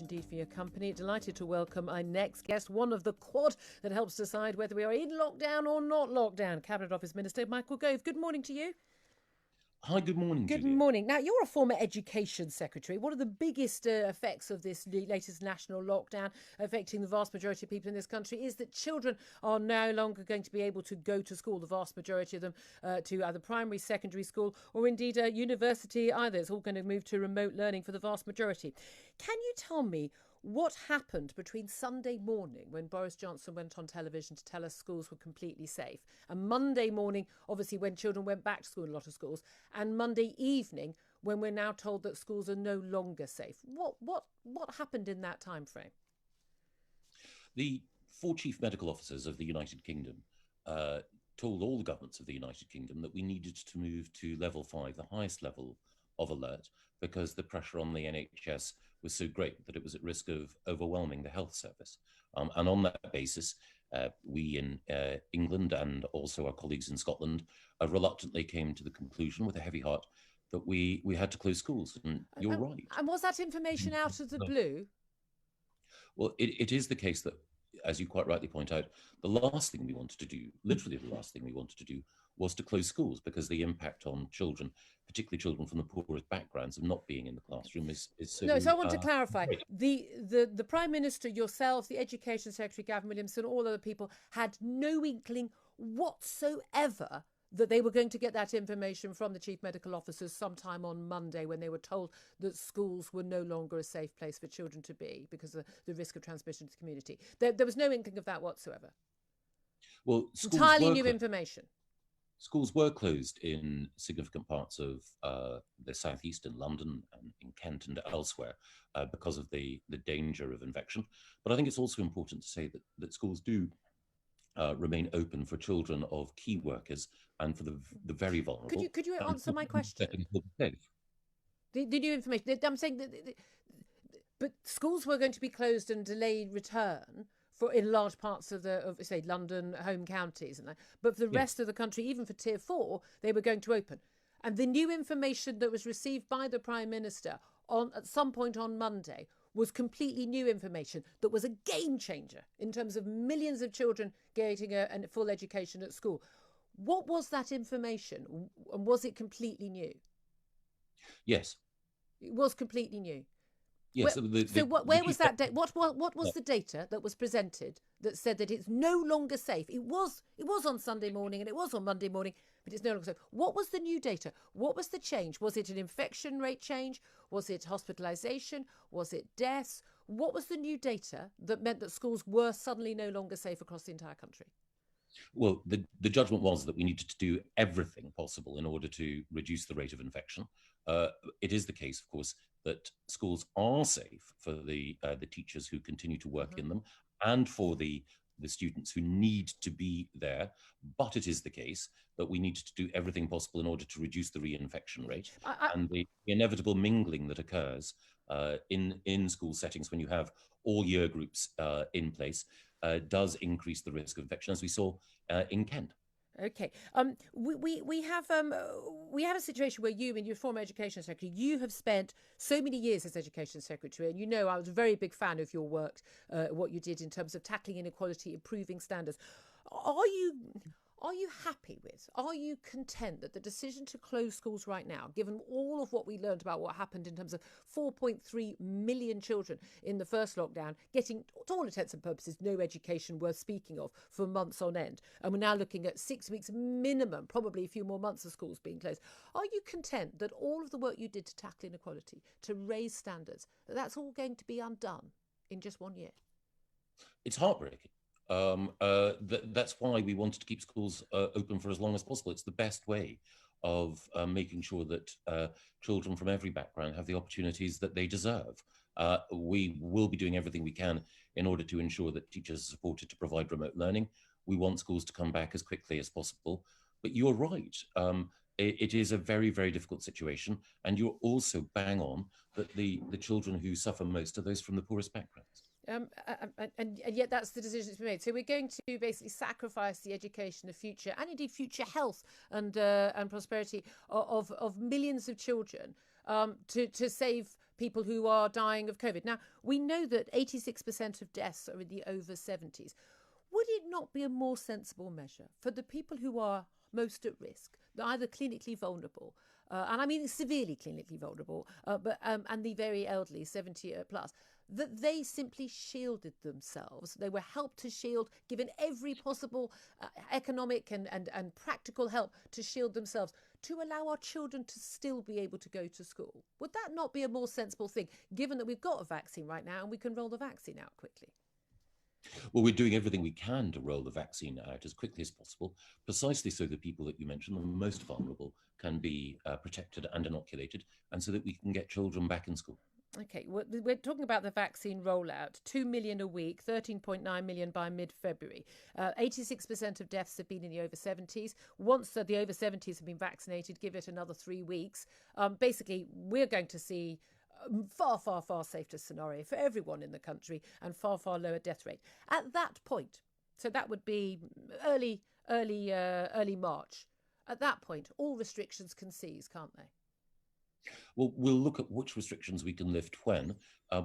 Indeed for your company. Delighted to welcome our next guest, one of the quad that helps decide whether we are in lockdown or not lockdown. Cabinet Office Minister Michael Gove. Good morning to you. Hi, good morning, Good Julia. morning. Now, you're a former Education Secretary. What are the biggest effects of this latest national lockdown affecting the vast majority of people in this country is that children are no longer going to be able to go to school, the vast majority of them, to either primary, secondary school or indeed university either. It's all going to move to remote learning for the vast majority. Can you tell me what happened between Sunday morning when Boris Johnson went on television to tell us schools were completely safe, and Monday morning, obviously, when children went back to school in a lot of schools, and Monday evening when we're now told that schools are no longer safe? What happened in that time frame? The 4 chief medical officers of the United Kingdom told all the governments of the United Kingdom that we needed to move to level 5, the highest level of alert, because the pressure on the NHS was so great that it was at risk of overwhelming the health service. And on that basis, we in England and also our colleagues in Scotland reluctantly came to the conclusion with a heavy heart that we had to close schools. And you're right. And was that information out of the blue? Well, it is the case that, as you quite rightly point out, the last thing we wanted to do, literally the last thing we wanted to do, was to close schools, because the impact on children, particularly children from the poorest backgrounds, of not being in the classroom is so... No, so I want to clarify. The Prime Minister, yourself, the Education Secretary, Gavin Williamson, all other people had no inkling whatsoever that they were going to get that information from the chief medical officers sometime on Monday, when they were told that schools were no longer a safe place for children to be because of the risk of transmission to the community. There was no inkling of that whatsoever. Well, entirely new information. Schools were closed in significant parts of the southeast, in London and in Kent and elsewhere, because of the danger of infection. But I think it's also important to say that schools do remain open for children of key workers and for the very vulnerable. Could you answer my question? The new information. I'm saying that, but schools were going to be closed and delayed return in large parts of say London, home counties, but for the rest of the country, even for Tier 4, they were going to open. And the new information that was received by the Prime Minister at some point on Monday was completely new information that was a game changer in terms of millions of children getting a full education at school. What was that information, and was it completely new? Yes. It was completely new. Yes. Where was that? What was the data that was presented that said that it's no longer safe? It was on Sunday morning and it was on Monday morning, but it's no longer safe. What was the new data? What was the change? Was it an infection rate change? Was it hospitalisation? Was it deaths? What was the new data that meant that schools were suddenly no longer safe across the entire country? Well, the judgment was that we needed to do everything possible in order to reduce the rate of infection. It is the case, of course, that schools are safe for the teachers who continue to work in them and for the students who need to be there. But it is the case that we need to do everything possible in order to reduce the reinfection rate and the inevitable mingling that occurs in school settings when you have all year groups in place does increase the risk of infection, as we saw in Kent. Okay. We have a situation where you, in your former Education Secretary, you have spent so many years as Education Secretary, and you know I was a very big fan of your work, what you did in terms of tackling inequality, improving standards. Are you happy with, are you content that the decision to close schools right now, given all of what we learned about what happened in terms of 4.3 million children in the first lockdown, getting, to all intents and purposes, no education worth speaking of for months on end, and we're now looking at 6 weeks minimum, probably a few more months of schools being closed. Are you content that all of the work you did to tackle inequality, to raise standards, that's all going to be undone in just 1 year? It's heartbreaking. That's why we wanted to keep schools open for as long as possible. It's the best way of making sure that children from every background have the opportunities that they deserve. We will be doing everything we can in order to ensure that teachers are supported to provide remote learning. We want schools to come back as quickly as possible. But you're right. It is a very, very difficult situation. And you're also bang on that the children who suffer most are those from the poorest backgrounds. And yet that's the decision that's been made. So we're going to basically sacrifice the education, the future, and indeed future health and prosperity of millions of children to save people who are dying of COVID. Now, we know that 86% of deaths are in the over 70s. Would it not be a more sensible measure for the people who are most at risk, either clinically vulnerable, and I mean severely clinically vulnerable, and the very elderly, 70 plus, that they simply shielded themselves? They were helped to shield, given every possible economic and practical help to shield themselves, to allow our children to still be able to go to school. Would that not be a more sensible thing, given that we've got a vaccine right now and we can roll the vaccine out quickly? Well, we're doing everything we can to roll the vaccine out as quickly as possible, precisely so the people that you mentioned, the most vulnerable, can be protected and inoculated, and so that we can get children back in school. Okay, we're talking about the vaccine rollout. 2 million a week, 13.9 million by mid-February. 86% of deaths have been in the over 70s. Once the over 70s have been vaccinated, give it another 3 weeks. Basically, we're going to see far, far, far safer scenario for everyone in the country and far, far lower death rate. At that point, so that would be early March. At that point, all restrictions can cease, can't they? Well, we'll look at which restrictions we can lift when.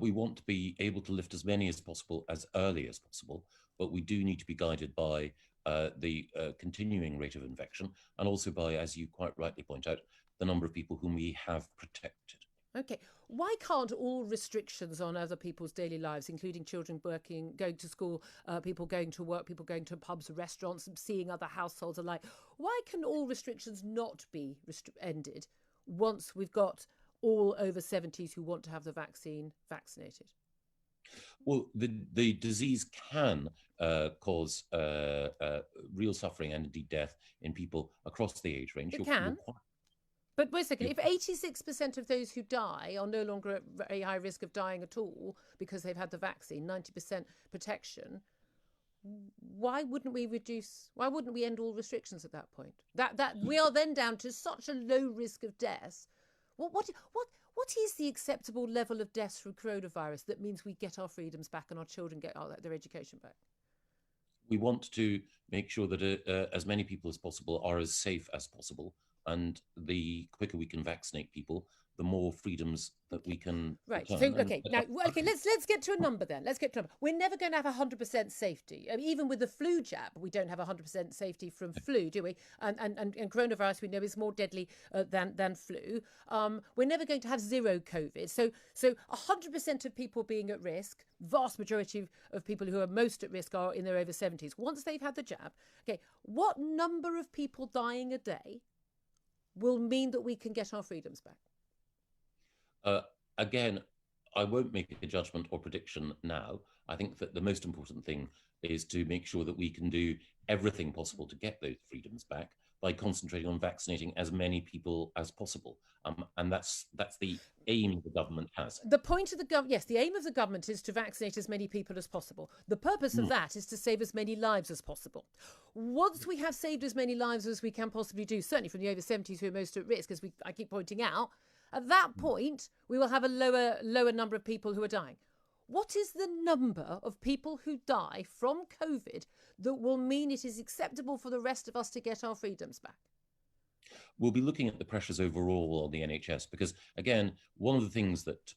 We want to be able to lift as many as possible as early as possible, but we do need to be guided by the continuing rate of infection and also by, as you quite rightly point out, the number of people whom we have protected. Okay. Why can't all restrictions on other people's daily lives, including children working, going to school, people going to work, people going to pubs, restaurants, and seeing other households alike, why can all restrictions not be ended once we've got all over 70s who want to have the vaccine vaccinated? Well, the disease can cause real suffering and indeed death in people across the age range. It can. But wait a second, if 86% of those who die are no longer at very high risk of dying at all because they've had the vaccine, 90% protection, why wouldn't we end all restrictions at that point? That we are then down to such a low risk of death. What is the acceptable level of deaths from coronavirus that means we get our freedoms back and our children get their education back? We want to make sure that as many people as possible are as safe as possible. And the quicker we can vaccinate people, the more freedoms that we can. Right. So, okay. Now, let's get to a number then. Let's get to a number. We're never going to have 100% safety. I mean, even with the flu jab, we don't have 100% safety from flu, do we? And coronavirus, we know, is more deadly than flu. We're never going to have zero COVID. So 100% of people being at risk, vast majority of people who are most at risk are in their over 70s. Once they've had the jab, okay, what number of people dying a day will mean that we can get our freedoms back? Again, I won't make a judgment or prediction now. I think that the most important thing is to make sure that we can do everything possible to get those freedoms back by concentrating on vaccinating as many people as possible. And that's the aim the government has. The point of the government, yes, the aim of the government is to vaccinate as many people as possible. The purpose of that is to save as many lives as possible. Once we have saved as many lives as we can possibly do, certainly from the over 70s who are most at risk, as I keep pointing out, at that point, we will have a lower number of people who are dying. What is the number of people who die from COVID that will mean it is acceptable for the rest of us to get our freedoms back? We'll be looking at the pressures overall on the NHS because, again, one of the things that,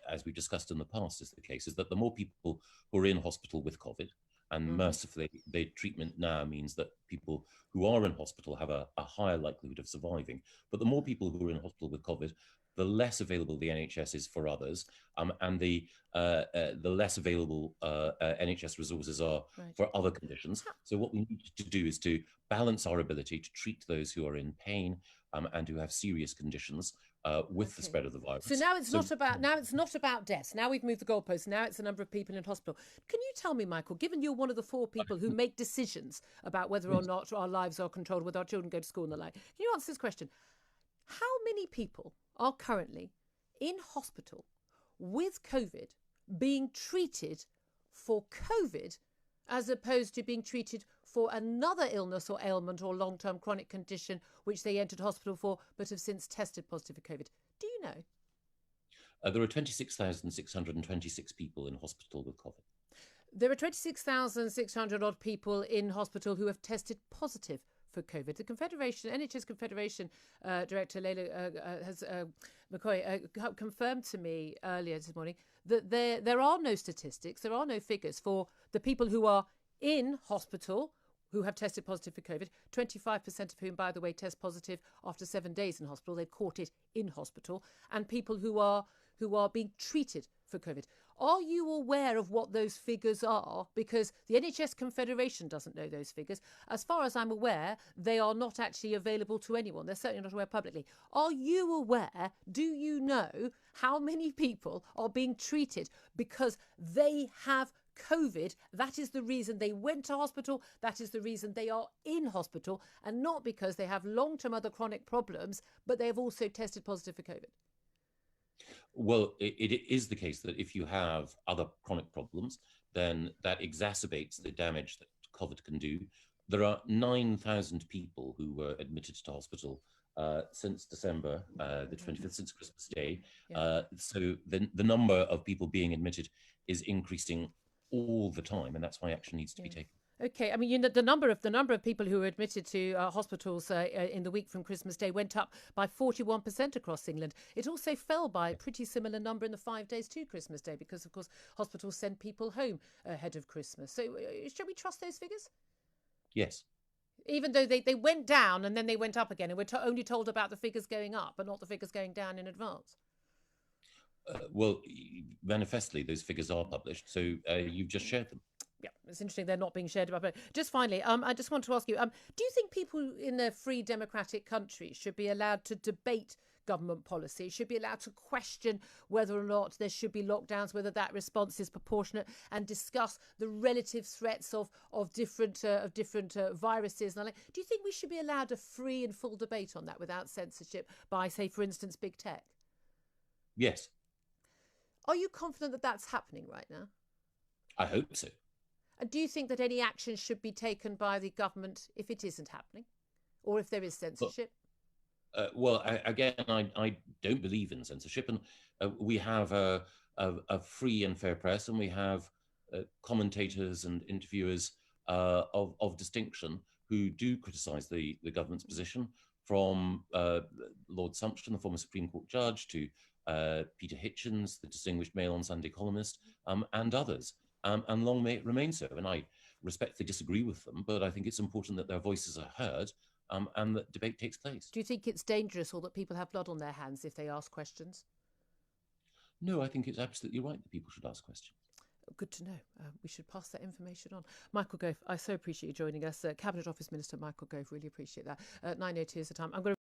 as we discussed in the past, is the case is that the more people who are in hospital with COVID, and mercifully, the treatment now means that people who are in hospital have a higher likelihood of surviving. But the more people who are in hospital with COVID, the less available the NHS is for others, and the less available NHS resources are for other conditions. So what we need to do is to balance our ability to treat those who are in pain and who have serious conditions with the spread of the virus. So now it's not about deaths. Now we've moved the goalposts. Now it's the number of people in hospital. Can you tell me, Michael, given you're one of the 4 people who make decisions about whether or not our lives are controlled, whether our children go to school and the like, can you answer this question? How many people are currently in hospital with COVID being treated for COVID as opposed to being treated for another illness or ailment or long-term chronic condition which they entered hospital for but have since tested positive for COVID? Do you know? There are 26,626 people in hospital with COVID. There are 26,600 odd people in hospital who have tested positive for COVID. The Confederation, NHS Confederation Director Leila McCoy confirmed to me earlier this morning that there are no statistics, there are no figures for the people who are in hospital who have tested positive for COVID, 25% of whom, by the way, test positive after 7 days in hospital. They've caught it in hospital. And people who are being treated for COVID. Are you aware of what those figures are? Because the NHS Confederation doesn't know those figures. As far as I'm aware, they are not actually available to anyone. They're certainly not aware publicly. Are you aware, do you know how many people are being treated because they have COVID? That is the reason they went to hospital. That is the reason they are in hospital, and not because they have long-term other chronic problems, but they have also tested positive for COVID. Well, it is the case that if you have other chronic problems, then that exacerbates the damage that COVID can do. There are 9,000 people who were admitted to hospital since December the 25th, since Christmas Day. Yeah. So the number of people being admitted is increasing all the time, and that's why action needs to be taken. Okay, I mean, the number of people who were admitted to hospitals in the week from Christmas Day went up by 41% across England. It also fell by a pretty similar number in the 5 days to Christmas Day because, of course, hospitals send people home ahead of Christmas. So should we trust those figures? Yes. Even though they went down and then they went up again, and we're only told about the figures going up but not the figures going down in advance. Well, manifestly, those figures are published, so you've just shared them. Yeah, it's interesting they're not being shared about. Just finally, I just want to ask you, do you think people in a free democratic country should be allowed to debate government policy, should be allowed to question whether or not there should be lockdowns, whether that response is proportionate, and discuss the relative threats of different viruses? And do you think we should be allowed a free and full debate on that without censorship by, say, for instance, big tech? Yes. Are you confident that that's happening right now? I hope so. And do you think that any action should be taken by the government if it isn't happening, or if there is censorship? Well, I don't believe in censorship, and we have a free and fair press, and we have commentators and interviewers of distinction who do criticise the government's position, from Lord Sumption, the former Supreme Court judge, to Peter Hitchens, the distinguished Mail on Sunday columnist, and others. And long may it remain so. And I respectfully disagree with them, but I think it's important that their voices are heard and that debate takes place. Do you think it's dangerous or that people have blood on their hands if they ask questions? No, I think it's absolutely right that people should ask questions. Good to know. We should pass that information on. Michael Gove, I so appreciate you joining us. Cabinet Office Minister Michael Gove, really appreciate that. 9:02 is the time. I'm going to